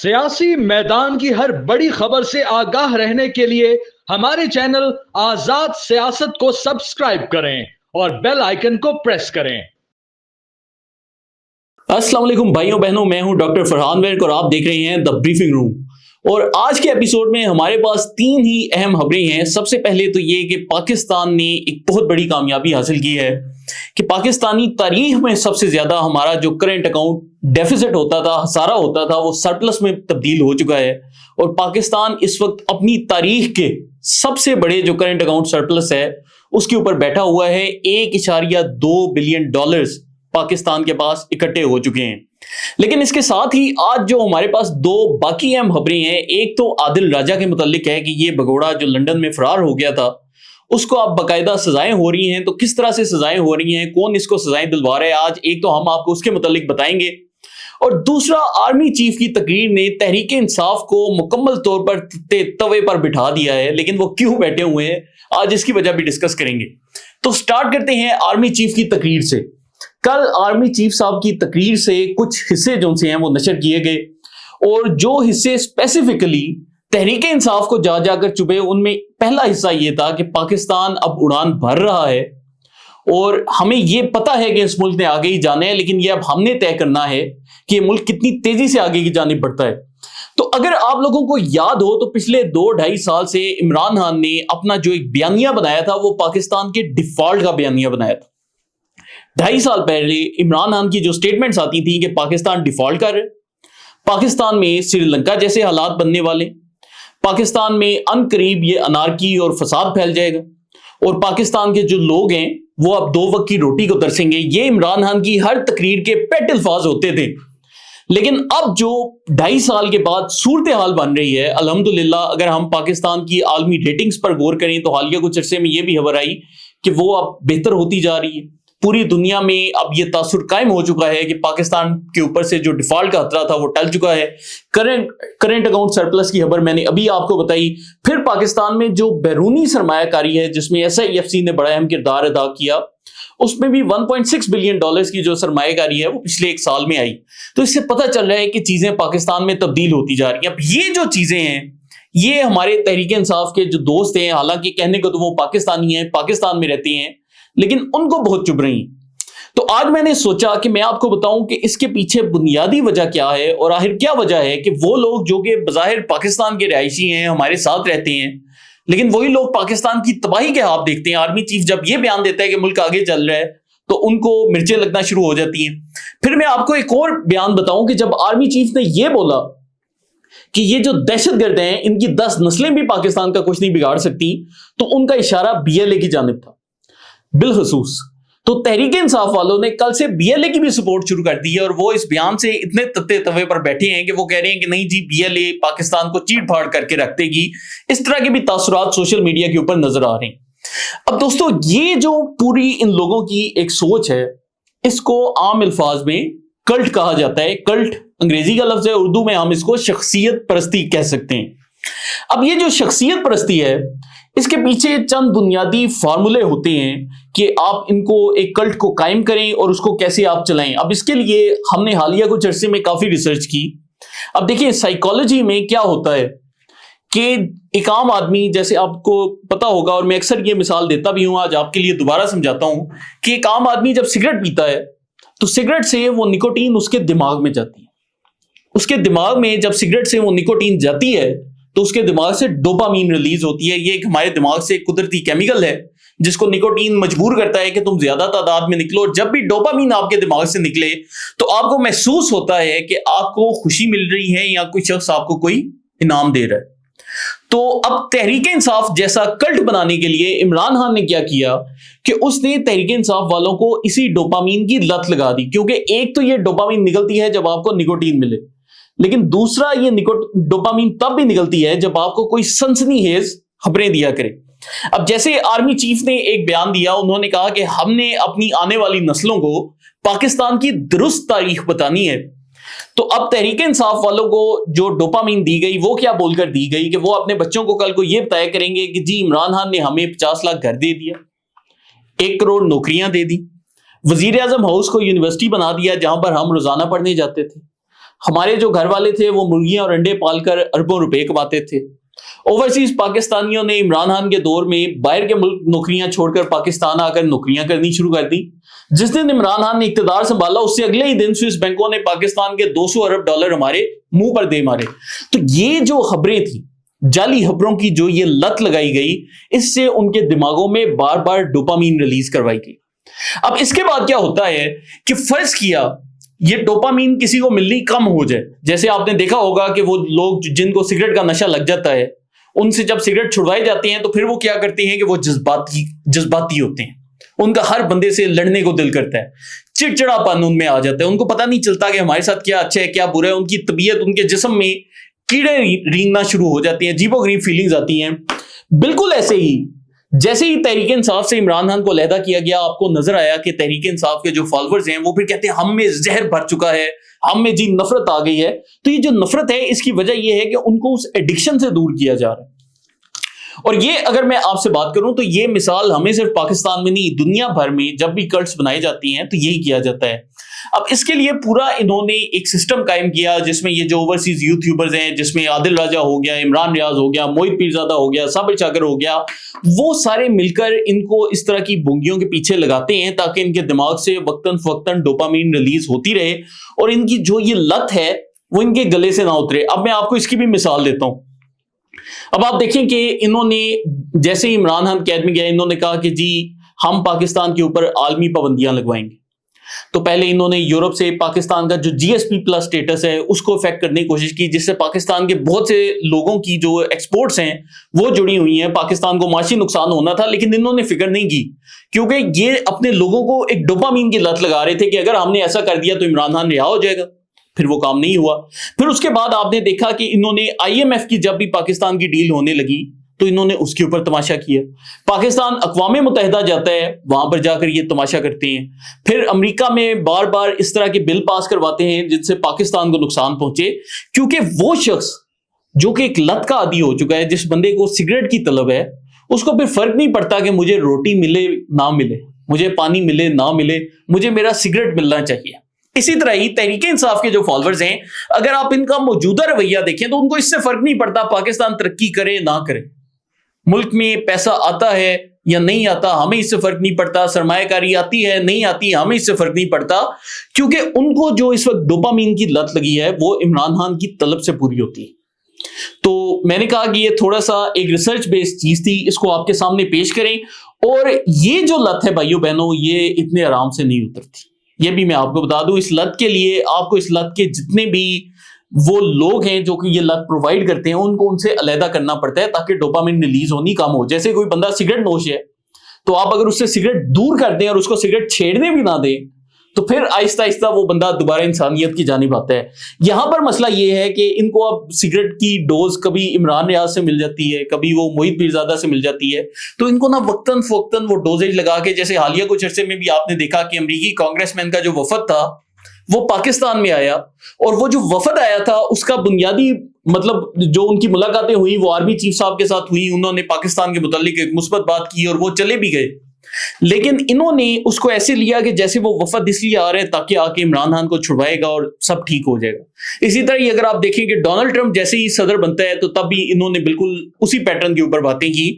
सियासी मैदान की हर बड़ी खबर से आगाह रहने के लिए हमारे चैनल आजाद सियासत को सब्सक्राइब करें और बेल आइकन को प्रेस करें। अस्सलाम वालेकुम भाइयों बहनों, मैं हूं डॉक्टर फरहान वर्क और आप देख रहे हैं द ब्रीफिंग रूम। और आज के एपिसोड में हमारे पास तीन ही अहम खबरें हैं। सबसे पहले तो ये कि पाकिस्तान ने एक बहुत बड़ी कामयाबी हासिल की है कि पाकिस्तानी तारीख में सबसे ज्यादा हमारा जो करंट अकाउंट डेफिसिट होता था, खसारा होता था, वो सरप्लस में तब्दील हो चुका है। और पाकिस्तान इस वक्त अपनी तारीख के सबसे बड़े जो करंट अकाउंट सरप्लस है उसके ऊपर बैठा हुआ है। 1.2 बिलियन डॉलर्स पाकिस्तान के पास इकट्ठे हो चुके हैं। लेकिन इसके साथ ही आज जो हमारे पास दो बाकी अहम खबरें हैं, एक तो आदिल राजा के मुतालिक है कि ये भगोड़ा जो लंदन में फरार हो गया था उसको अब बाकायदा सजाएं हो रही हैं। तो किस तरह से सजाएं हो रही हैं, कौन इसको सजाएं दिलवा रहा है, आज एक तो हम आपको उसके मुतालिक बताएंगे। और दूसरा, आर्मी चीफ की तकरीर ने तहरीक इंसाफ को मुकम्मल तौर पर तवे पर बिठा दिया है। लेकिन वो क्यों बैठे हुए हैं, आज इसकी वजह भी डिस्कस करेंगे। तो स्टार्ट करते हैं आर्मी चीफ की तकरीर से। कल आर्मी चीफ साहब की तकरीर से कुछ हिस्से जो से हैं वो नशर किए गए, और जो हिस्से स्पेसिफिकली तहरीक इंसाफ को जा जाकर चुभे, उनमें पहला हिस्सा ये था कि पाकिस्तान अब उड़ान भर रहा है और हमें ये पता है कि इस मुल्क ने आगे ही जाना है, लेकिन ये अब हमने तय करना है कि ये मुल्क कितनी तेजी से आगे की जानिब बढ़ता है। तो अगर आप लोगों को याद हो तो पिछले 2-2.5 साल से इमरान खान ने अपना जो एक बयानिया बनाया था वो पाकिस्तान के डिफॉल्ट का बयानिया बनाया था। 2.5 साल पहले इमरान खान की जो स्टेटमेंट्स आती थी कि पाकिस्तान डिफॉल्ट कर रहे, पाकिस्तान में श्रीलंका जैसे हालात बनने वाले, पाकिस्तान में अनकरीब ये अनारकी और फसाद फैल जाएगा और पाकिस्तान के जो लोग हैं वो अब 2 वक्त की रोटी को तरसेंगे, ये इमरान खान की हर तकरीर के पेट अल्फाज होते थे। लेकिन अब जो 2.5 साल के बाद सूरत हाल बन रही है, अल्हम्दुलिल्लाह, अगर हम पाकिस्तान की आलमी रेटिंग्स पर गौर करें तो हालिया कुछ अरसे में यह भी खबर आई कि वो अब बेहतर होती जा रही है। पूरी दुनिया में अब यह तासुर कायम हो चुका है कि पाकिस्तान के ऊपर से जो डिफॉल्ट का खतरा था वो टल चुका है। करंट अकाउंट सरप्लस की खबर मैंने अभी आपको बताई। फिर पाकिस्तान में जो बैरूनी सरमायाकारी है जिसमें SIFC ने बड़ा अहम किरदार अदा किया, उसमें भी 1.6 बिलियन डॉलर्स की जो सरमायाकारी है वो पिछले 1 साल में आई। तो इससे पता चल रहा है कि चीजें पाकिस्तान में तब्दील होती जा रही हैं। अब ये जो चीजें हैं ये हमारे तहरीक इंसाफ के जो दोस्त हैं, हालांकि कहने को तो वो पाकिस्तानी हैं, पाकिस्तान में रहते हैं, लेकिन उनको बहुत चुभ रही। तो आज मैंने सोचा कि मैं आपको बताऊं कि इसके पीछे बुनियादी वजह क्या है और आखिर क्या वजह है कि वो लोग जो कि बज़ाहिर पाकिस्तान के रहायशी हैं, हमारे साथ रहते हैं, लेकिन वही लोग पाकिस्तान की तबाही के हाथ देखते हैं। आर्मी चीफ जब ये बयान देता है कि मुल्क आगे चल रहा है तो उनको मिर्चें लगना शुरू हो जाती हैं। फिर मैं आपको एक और बयान बताऊं कि जब आर्मी चीफ ने यह बोला कि ये जो दहशतगर्द हैं इनकी 10 नस्लें भी पाकिस्तान का कुछ नहीं बिगाड़ सकती, तो उनका इशारा BLA की जानिब था बिलखसूस। तो तहरीक इंसाफ वालों ने कल से BLA की भी सपोर्ट शुरू कर दी है और वो इस बयान से इतने तत्ते तवे पर बैठे हैं कि वो कह रहे हैं कि नहीं जी, BLA पाकिस्तान को चीट फाड़ करके रख देगी। इस तरह के भी तासुरात सोशल मीडिया के ऊपर नजर आ रहे हैं। अब दोस्तों, ये जो पूरी इन लोगों की एक सोच है, इसको आम अल्फाज में कल्ट कहा जाता है। कल्ट अंग्रेजी का लफ्ज है, उर्दू में हम इसको शख्सियत परस्ती कह सकते हैं। अब ये जो शख्सियत परस्ती है, इसके पीछे चंद बुनियादी फार्मूले होते हैं कि आप इनको एक कल्ट को कायम करें और उसको कैसे आप चलाएं। अब इसके लिए हमने हालिया कुछ अरसे में काफी रिसर्च की। अब देखिए, साइकोलॉजी में क्या होता है कि एक आम आदमी, जैसे आपको पता होगा और मैं अक्सर ये मिसाल देता भी हूं, आज आपके लिए दोबारा समझाता हूं कि एक आम आदमी जब सिगरेट पीता है तो सिगरेट से वो निकोटीन उसके दिमाग में जाती है। उसके दिमाग में जब सिगरेट से वो निकोटीन जाती है तो उसके दिमाग से डोपामीन रिलीज होती है। ये एक हमारे दिमाग से एक कुदरती केमिकल है जिसको निकोटीन मजबूर करता है कि तुम ज्यादा तादाद में निकलो। और जब भी डोपामीन आपके दिमाग से निकले तो आपको महसूस होता है कि आपको खुशी मिल रही है या कोई शख्स आपको कोई इनाम दे रहा है। तो अब तहरीक इंसाफ जैसा कल्ट बनाने के लिए इमरान खान ने क्या किया कि उसने तहरीक इंसाफ वालों को इसी डोपामीन की लत लगा दी। क्योंकि एक तो ये डोपामीन निकलती है जब आपको निकोटीन मिले, लेकिन दूसरा ये डोपामीन तब भी निकलती है जब आपको कोई सनसनीखेज खबरें दिया करे। अब जैसे आर्मी चीफ ने एक बयान दिया, उन्होंने कहा कि हमने अपनी आने वाली नस्लों को पाकिस्तान की दुरुस्त तारीख बतानी है। तो अब तहरीक इंसाफ वालों को जो डोपामीन दी गई वो क्या बोलकर दी गई कि वो अपने बच्चों को कल को ये बताया करेंगे कि जी, इमरान खान ने हमें 50 लाख घर दे दिया, 1 करोड़ नौकरियां दे दी, वजीर आजम हाउस को यूनिवर्सिटी बना दिया जहां पर हम रोजाना पढ़ने जाते थे, हमारे जो घर वाले थे वो मुर्गियां और अंडे पालकर अरबों रुपए कमाते थे। ओवरसीज पाकिस्तानियों ने इमरान खान के दौर में बाहर के मुल्क नौकरियां छोड़कर पाकिस्तान आकर नौकरियां करनी शुरू कर दी। जिस दिन इमरान खान ने इक्तदार संभाला उससे अगले ही दिन स्विस बैंकों ने पाकिस्तान के 200 अरब डॉलर हमारे मुंह पर दे मारे। तो ये जो खबरें थी, जाली खबरों की जो ये लत लगाई गई, इससे उनके दिमागों में बार बार डोपामीन रिलीज करवाई गई। अब इसके बाद क्या होता है कि फर्ज किया ये डोपामीन किसी को मिलनी कम हो जाए। जैसे आपने देखा होगा कि वो लोग जिनको सिगरेट का नशा लग जाता है, उनसे जब सिगरेट छुड़वाई जाती हैं तो फिर वो क्या करते हैं कि वो जज्बाती होते हैं, उनका हर बंदे से लड़ने को दिल करता है, चिड़चिड़ापन उनमें आ जाता है, उनको पता नहीं चलता कि हमारे साथ क्या अच्छा है क्या बुरा है। उनकी तबीयत, उनके जिस्म में कीड़े रेंगना शुरू हो जाती हैं, अजीबोगरीब फीलिंग्स आती हैं। बिल्कुल ऐसे ही जैसे ही तहरीक इंसाफ से इमरान खान को अलहदा किया गया, आपको नजर आया कि तहरीक इंसाफ के जो फॉलोअर्स हैं वो फिर कहते हैं हम में जहर भर चुका है, हम में जी नफरत आ गई है। तो ये जो नफरत है इसकी वजह ये है कि उनको उस एडिक्शन से दूर किया जा रहा है। और ये अगर मैं आपसे बात करूं तो ये मिसाल हमें सिर्फ पाकिस्तान में नहीं, दुनिया भर में जब भी कल्ट्स बनाई जाती हैं तो यही किया जाता है। अब इसके लिए पूरा इन्होंने एक सिस्टम कायम किया जिसमें ये जो ओवरसीज यूट्यूबर्स हैं, जिसमें आदिल राजा हो गया, इमरान रियाज हो गया, मोहित पीरजादा हो गया, साबिर शाकिर हो गया, वो सारे मिलकर इनको इस तरह की बुंगियों के पीछे लगाते हैं ताकि इनके दिमाग से वक्तन फवक्तन डोपामीन रिलीज होती रहे और इनकी जो ये लत है वो इनके गले से ना उतरे। अब मैं आपको इसकी भी मिसाल देता हूं। अब आप देखें कि इन्होंने जैसे ही इमरान खान कैद में गया, इन्होंने कहा कि जी हम पाकिस्तान के ऊपर आलमी पाबंदियां लगवाएंगे। तो पहले इन्होंने यूरोप से पाकिस्तान का जो जीएसपी प्लस स्टेटस है उसको इफेक्ट करने की कोशिश की, जिससे पाकिस्तान के बहुत से लोगों की जो एक्सपोर्ट्स हैं वो जुड़ी हुई हैं। पाकिस्तान को माशी नुकसान होना था, लेकिन इन्होंने फिक्र नहीं की क्योंकि ये अपने लोगों को एक डोपामीन की लत लगा रहे थे कि अगर हमने ऐसा कर दिया तो इमरान खान रिहा हो जाएगा। फिर वो काम नहीं हुआ। फिर उसके बाद आपने देखा कि इन्होंने आईएमएफ की जब भी पाकिस्तान की डील होने लगी तो इन्होंने उसके ऊपर तमाशा किया। पाकिस्तान अक़वाम मुत्तहिदा जाता है, वहां पर जाकर ये तमाशा करते हैं। फिर अमेरिका में बार बार इस तरह के बिल पास करवाते हैं जिनसे पाकिस्तान को नुकसान पहुंचे, क्योंकि वो शख्स जो कि एक लत का आदी हो चुका है, जिस बंदे को सिगरेट की तलब है, उसको फिर फर्क नहीं पड़ता कि मुझे रोटी मिले ना मिले, मुझे पानी मिले ना मिले, मुझे मेरा सिगरेट मिलना चाहिए। इसी तरह ही तहरीक इंसाफ के जो फॉलोअर्स हैं, अगर आप इनका मौजूदा रवैया देखें तो उनको इससे फर्क नहीं पड़ता पाकिस्तान तरक्की करे ना करे, मुल्क में पैसा आता है या नहीं आता हमें इससे फर्क नहीं पड़ता, सरमायाकारी आती है नहीं आती हमें इससे फर्क नहीं पड़ता, क्योंकि उनको जो इस वक्त डोपामीन की लत लगी है वो इमरान खान की तलब से पूरी होती है। तो मैंने कहा कि ये थोड़ा सा एक रिसर्च बेस्ड चीज थी, इसको आपके सामने पेश करें। और ये जो लत है भाइयों बहनों, ये इतने आराम से नहीं उतरती। ये भी मैं आपको बता दूं, इस लत के लिए आपको इस लत के जितने भी वो लोग हैं जो कि ये लत प्रोवाइड करते हैं उनको उनसे अलहदा करना पड़ता है ताकि डोपामिन रिलीज होनी कम हो। जैसे कोई बंदा सिगरेट नोश है तो आप अगर उससे सिगरेट दूर कर दें और उसको सिगरेट छेड़ने भी ना दें तो फिर आहिस्ता आहिस्ता वो बंदा दोबारा इंसानियत की जानिब आता है। यहां पर मसला ये है कि इनको अब सिगरेट की डोज कभी इमरान रियाज से मिल जाती है, कभी वो मोहित पीरजादा से मिल जाती है, तो इनको ना वक्तन फोक्तन वो डोजेज लगा के, जैसे हालिया कुछ अरसे में भी आपने देखा कि अमरीकी कांग्रेसमैन का जो वफद था वो पाकिस्तान में आया, और वो जो वफद आया था उसका बुनियादी मतलब जो उनकी मुलाकातें हुई वो आर्मी चीफ साहब के साथ हुई, उन्होंने पाकिस्तान के मुतालिक एक मुस्बत बात की और वो चले भी गए। लेकिन इन्होंने उसको ऐसे लिया कि जैसे वो वफद इसलिए आ रहे हैं ताकि आके इमरान खान को छुड़वाएगा और सब ठीक हो जाएगा। इसी तरह ही अगर आप देखें कि डोनाल्ड ट्रंप जैसे ही सदर बनता है तो तब भी इन्होंने बिल्कुल उसी पैटर्न के ऊपर बातें की।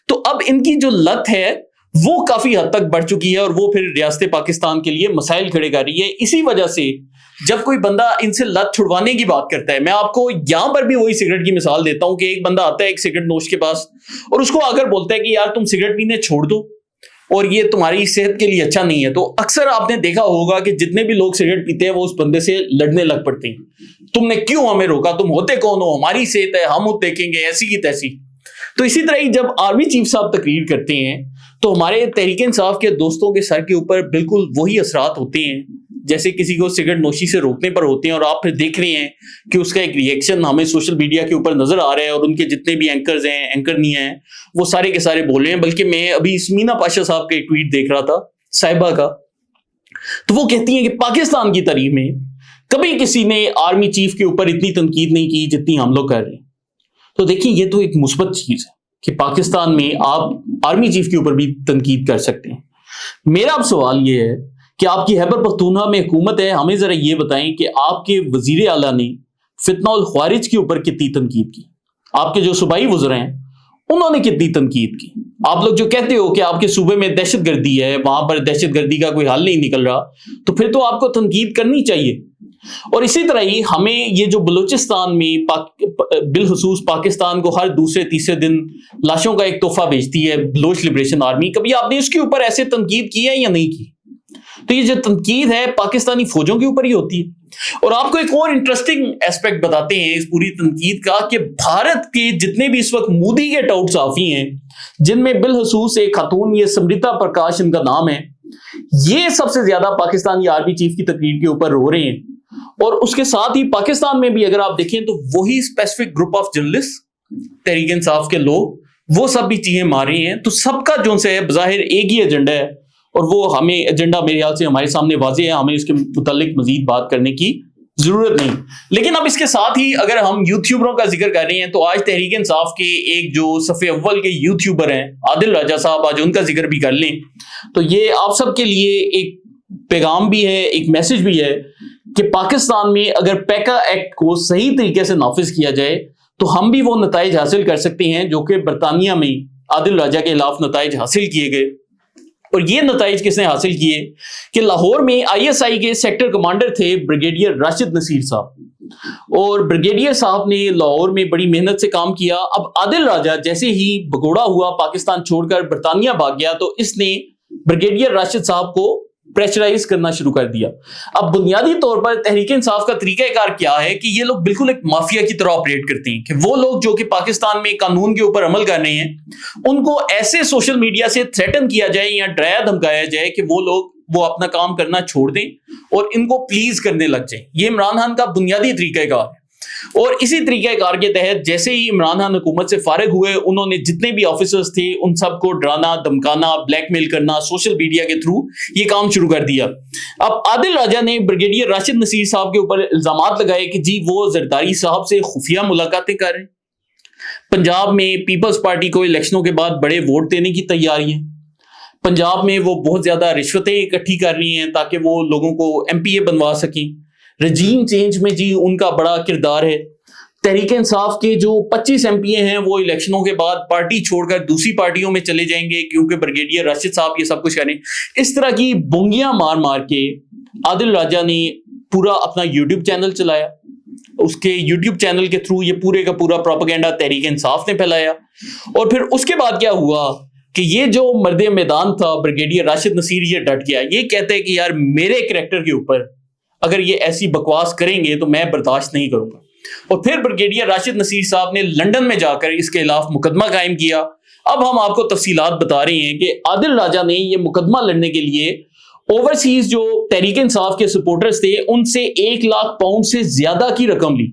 तो अब इनकी जो लत है वो काफी हद तक बढ़ चुकी है और वो फिर रियासत पाकिस्तान के लिए मसाइल खड़े कर रही है। इसी वजह से जब कोई बंदा इनसे लत छुड़वाने की बात करता है, मैं आपको यहां पर भी वही सिगरेट की मिसाल देता हूं कि एक बंदा आता है एक सिगरेट नोश के पास और उसको अगर बोलता है कि यार तुम सिगरेट पीने छोड़ दो और ये तुम्हारी सेहत के लिए अच्छा नहीं है, तो अक्सर आपने देखा होगा कि जितने भी लोग सिगरेट पीते हैं वो उस बंदे से लड़ने लग पड़ते हैं। तुमने क्यों हमें रोका, तुम होते कौन हो, हमारी सेहत है, हम देखेंगे, ऐसी की तैसी। तो इसी तरह ही जब आर्मी चीफ साहब तकरीर करते हैं तो हमारे तहरीक इंसाफ के दोस्तों के सर के ऊपर बिल्कुल वही असरात होते हैं जैसे किसी को सिगरेट नोशी से रोकने पर होते हैं। और आप फिर देख रहे हैं कि उसका एक रिएक्शन हमें सोशल मीडिया के ऊपर नजर आ रहा है और उनके जितने भी एंकर्स हैं, एंकर नहीं हैं, वो सारे के सारे बोल रहे हैं। बल्कि मैं अभी इसमीना पाशा साहब का एक ट्वीट देख रहा था साहिबा का, तो वो कहती हैं कि पाकिस्तान की तारीख में कभी किसी ने आर्मी चीफ के ऊपर इतनी तनकीद नहीं की जितनी हम लोग कर रहे हैं। तो देखिए ये तो एक मुस्बत चीज है कि पाकिस्तान में आप आर्मी चीफ के ऊपर भी तनकीद कर सकते हैं। मेरा अब सवाल ये है کہ آپ کی خیبر پختونخوا میں حکومت ہے، ہمیں ذرا یہ بتائیں کہ آپ کے وزیر اعلیٰ نے فتنہ الخوارج کے اوپر کتنی تنقید کی، آپ کے جو صوبائی وزراء ہیں انہوں نے کتنی تنقید کی. آپ لوگ جو کہتے ہو کہ آپ کے صوبے میں دہشت گردی ہے، وہاں پر دہشت گردی کا کوئی حل نہیں نکل رہا، تو پھر تو آپ کو تنقید کرنی چاہیے. اور اسی طرح ہی ہمیں یہ جو بلوچستان میں بالخصوص پاکستان کو ہر دوسرے تیسرے دن لاشوں کا ایک تحفہ بھیجتی ہے بلوچ لبریشن آرمی، کبھی آپ نے اس کے اوپر ایسے تنقید کی ہے یا نہیں کی؟ تو یہ جو تنقید ہے پاکستانی فوجوں کے اوپر ہی ہوتی ہے. اور آپ کو ایک اور انٹرسٹنگ ایسپیکٹ بتاتے ہیں اس پوری تنقید کا، کہ بھارت کے جتنے بھی اس وقت مودی کے ٹاؤٹ صحافی ہیں، جن میں بالخصوص ایک خاتون، یہ سمرتا پرکاش ان کا نام ہے، یہ سب سے زیادہ پاکستانی آرمی چیف کی تقریر کے اوپر رو رہے ہیں. اور اس کے ساتھ ہی پاکستان میں بھی اگر آپ دیکھیں تو وہی specific group of journalist, Tehreek Insaf کے لوگ، وہ سب بھی چیزیں مار رہے ہیں. تو سب کا جو سے بظاہر ایک ہی ایجنڈا ہے، اور وہ ہمیں ایجنڈا میرے خیال سے ہمارے سامنے واضح ہے، ہمیں اس کے متعلق مزید بات کرنے کی ضرورت نہیں. لیکن اب اس کے ساتھ ہی اگر ہم یوٹیوبروں کا ذکر کر رہے ہیں تو آج تحریک انصاف کے ایک جو صف اول کے یوٹیوبر ہیں عادل راجہ صاحب، آج ان کا ذکر بھی کر لیں. تو یہ آپ سب کے لیے ایک پیغام بھی ہے، ایک میسج بھی ہے کہ پاکستان میں اگر پیکا ایکٹ کو صحیح طریقے سے نافذ کیا جائے تو ہم بھی وہ نتائج حاصل کر سکتے ہیں جو کہ برطانیہ میں عادل راجہ کے خلاف نتائج حاصل کیے گئے. اور یہ نتائج کس نے حاصل کیے کہ لاہور میں ISI کے سیکٹر کمانڈر تھے بریگیڈیئر راشد نصیر صاحب، اور بریگیڈیئر صاحب نے لاہور میں بڑی محنت سے کام کیا. اب عادل راجہ جیسے ہی بگوڑا ہوا، پاکستان چھوڑ کر برطانیہ بھاگ گیا، تو اس نے بریگیڈیئر راشد صاحب کو پریشرائز کرنا شروع کر دیا. اب بنیادی طور پر تحریک انصاف کا طریقہ کار کیا ہے کہ یہ لوگ بالکل ایک مافیا کی طرح آپریٹ کرتے ہیں، کہ وہ لوگ جو کہ پاکستان میں قانون کے اوپر عمل کر رہے ہیں ان کو ایسے سوشل میڈیا سے تھریٹن کیا جائے یا ڈرایا دھمکایا جائے کہ وہ اپنا کام کرنا چھوڑ دیں اور ان کو پلیز کرنے لگ جائیں. یہ عمران خان کا بنیادی طریقہ کار ہے. اور اسی طریقہ کار کے تحت جیسے ہی عمران خان حکومت سے فارغ ہوئے، انہوں نے جتنے بھی آفیسرز تھے ان سب کو ڈرانا، دھمکانا، بلیک میل کرنا سوشل میڈیا کے تھرو یہ کام شروع کر دیا. اب عادل راجہ نے بریگیڈیئر راشد نصیر صاحب کے اوپر الزامات لگائے کہ جی وہ زرداری صاحب سے خفیہ ملاقاتیں کر رہے ہیں، پنجاب میں پیپلز پارٹی کو الیکشنوں کے بعد بڑے ووٹ دینے کی تیاری ہے، پنجاب میں وہ بہت زیادہ رشوتیں اکٹھی کر رہی ہیں تاکہ وہ لوگوں کو MPA بنوا سکیں، رجیم چینج میں جی ان کا بڑا کردار ہے. تحریک انصاف کے جو 25 MPA ہیں وہ الیکشنوں کے بعد پارٹی چھوڑ کر دوسری پارٹیوں میں چلے جائیں گے کیونکہ بریگیڈیئر راشد صاحب یہ سب کچھ کریں. اس طرح کی بونگیاں مار مار کے عادل راجہ نے پورا اپنا یوٹیوب چینل چلایا. اس کے یوٹیوب چینل کے تھرو یہ پورے کا پورا پروپیگنڈا تحریک انصاف نے پھیلایا. اور پھر اس کے بعد کیا ہوا کہ یہ جو مرد میدان تھا بریگیڈیئر راشد نصیر، یہ ڈٹ گیا، یہ کہتے ہیں کہ یار میرے کریکٹر کے اوپر اگر یہ ایسی بکواس کریں گے تو میں برداشت نہیں کروں گا. اور پھر بریگیڈیئر راشد نصیر صاحب نے لندن میں جا کر اس کے خلاف مقدمہ قائم کیا. اب ہم آپ کو تفصیلات بتا رہے ہیں کہ عادل راجہ نے یہ مقدمہ لڑنے کے لیے اوورسیز جو تحریک انصاف کے سپورٹرز تھے ان سے 1 لاکھ پاؤنڈ سے زیادہ کی رقم لی.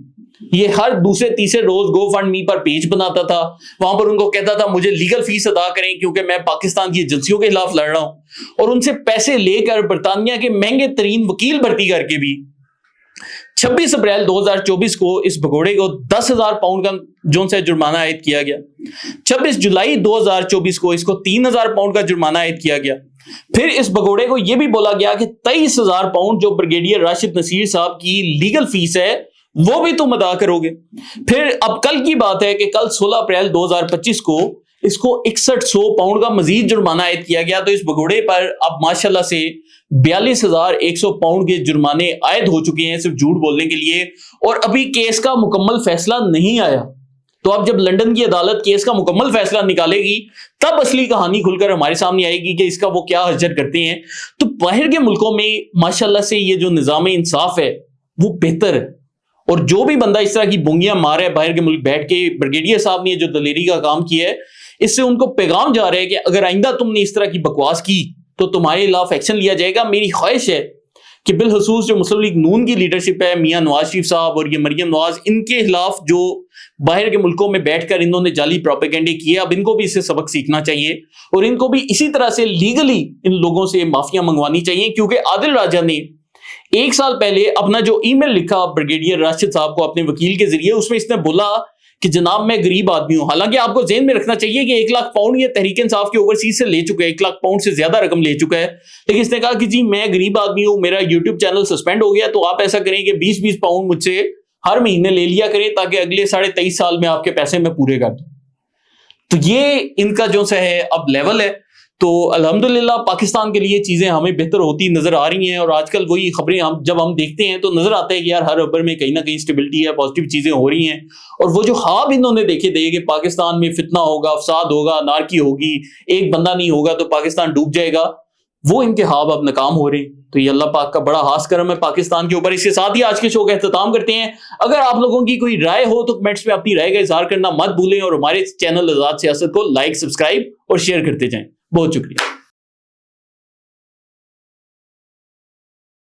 یہ ہر دوسرے تیسرے روز گو فنڈ می پر پیج بناتا تھا، وہاں پر ان کو کہتا تھا مجھے لیگل فیس ادا کریں کیونکہ میں پاکستان کی ایجنسیوں کے خلاف لڑ رہا ہوں، اور ان سے پیسے لے کر برطانیہ کے مہنگے ترین وکیل بھرتی کر کے بھی 26 اپریل 2024 کو اس بھگوڑے کو 10,000 پاؤنڈ کا جون سے جرمانہ عائد کیا گیا. 26 جولائی 2024 کو اس کو 3,000 پاؤنڈ کا جرمانہ عائد کیا گیا. پھر اس بھگوڑے کو یہ بھی بولا گیا کہ 23,000 پاؤنڈ جو بریگیڈیئر راشد نصیر صاحب کی لیگل فیس ہے وہ بھی تم ادا کرو گے. پھر اب کل کی بات ہے کہ کل 16 اپریل 2025 کو اس کو 6100 پاؤنڈ کا مزید جرمانہ عائد کیا گیا. تو اس بھگوڑے پر اب ماشاءاللہ سے 42,100 پاؤنڈ کے جرمانے عائد ہو چکے ہیں صرف جھوٹ بولنے کے لیے، اور ابھی کیس کا مکمل فیصلہ نہیں آیا. تو اب جب لندن کی عدالت کیس کا مکمل فیصلہ نکالے گی تب اصلی کہانی کھل کر ہمارے سامنے آئے گی کہ اس کا وہ کیا حجت کرتے ہیں. تو باہر کے ملکوں میں ماشاءاللہ سے یہ جو نظام انصاف ہے وہ بہتر ہے، اور جو بھی بندہ اس طرح کی بونگیاں مارا ہے باہر کے ملک بیٹھ کے، بریگیڈیئر صاحب نے جو دلیری کا کام کیا ہے اس سے ان کو پیغام جا رہا ہے کہ اگر آئندہ تم نے اس طرح کی بکواس کی تو تمہارے خلاف ایکشن لیا جائے گا. میری خواہش ہے کہ بالخصوص جو مسلم لیگ نون کی لیڈرشپ ہے، میاں نواز شریف صاحب اور یہ مریم نواز، ان کے خلاف جو باہر کے ملکوں میں بیٹھ کر انہوں نے جعلی پروپیگنڈے کیے، اب ان کو بھی اس سے سبق سیکھنا چاہیے اور ان کو بھی اسی طرح سے لیگلی ان لوگوں سے معافیاں منگوانی چاہیے. کیونکہ عادل راجہ نے 1 سال پہلے اپنا جو ای میل لکھا بریگیڈیئر راشد صاحب کو اپنے وکیل کے ذریعے، اس میں اس نے بولا کہ جناب میں غریب آدمی ہوں. حالانکہ آپ کو ذہن میں رکھنا چاہیے کہ 1 لاکھ پاؤنڈ یہ تحریک انصاف کے اوورسیز سے لے چکا ہے, 1 لاکھ پاؤنڈ سے زیادہ رقم لے چکا ہے, لیکن اس نے کہا کہ جی میں غریب آدمی ہوں, میرا یوٹیوب چینل سسپینڈ ہو گیا, تو آپ ایسا کریں کہ 20-20 پاؤنڈ مجھ سے ہر مہینے لے لیا کریں تاکہ اگلے 23.5 سال میں آپ کے پیسے میں پورے کر دوں. تو یہ ان کا جو ہے اب لیول ہے. تو الحمدللہ پاکستان کے لیے چیزیں ہمیں بہتر ہوتی نظر آ رہی ہیں, اور آج کل وہی خبریں جب ہم دیکھتے ہیں تو نظر آتا ہے کہ یار ہر خبر میں کہیں نہ کہیں اسٹیبلٹی ہے, پازیٹیو چیزیں ہو رہی ہیں. اور وہ جو خواب انہوں نے دیکھے تھے کہ پاکستان میں فتنہ ہوگا, فساد ہوگا, انارکی ہوگی, ایک بندہ نہیں ہوگا تو پاکستان ڈوب جائے گا, وہ ان کے خواب اب ناکام ہو رہے ہیں. تو یہ اللہ پاک کا بڑا خاص کرم ہے پاکستان کے اوپر. اس کے ساتھ ہی آج کے شو کا اختتام کرتے ہیں. اگر آپ لوگوں کی کوئی رائے ہو تو کمنٹس میں اپنی رائے کا اظہار کرنا مت بھولیں, اور ہمارے چینل آزاد سیاست کو لائک, سبسکرائب اور شیئر کرتے جائیں. بہت شکریہ.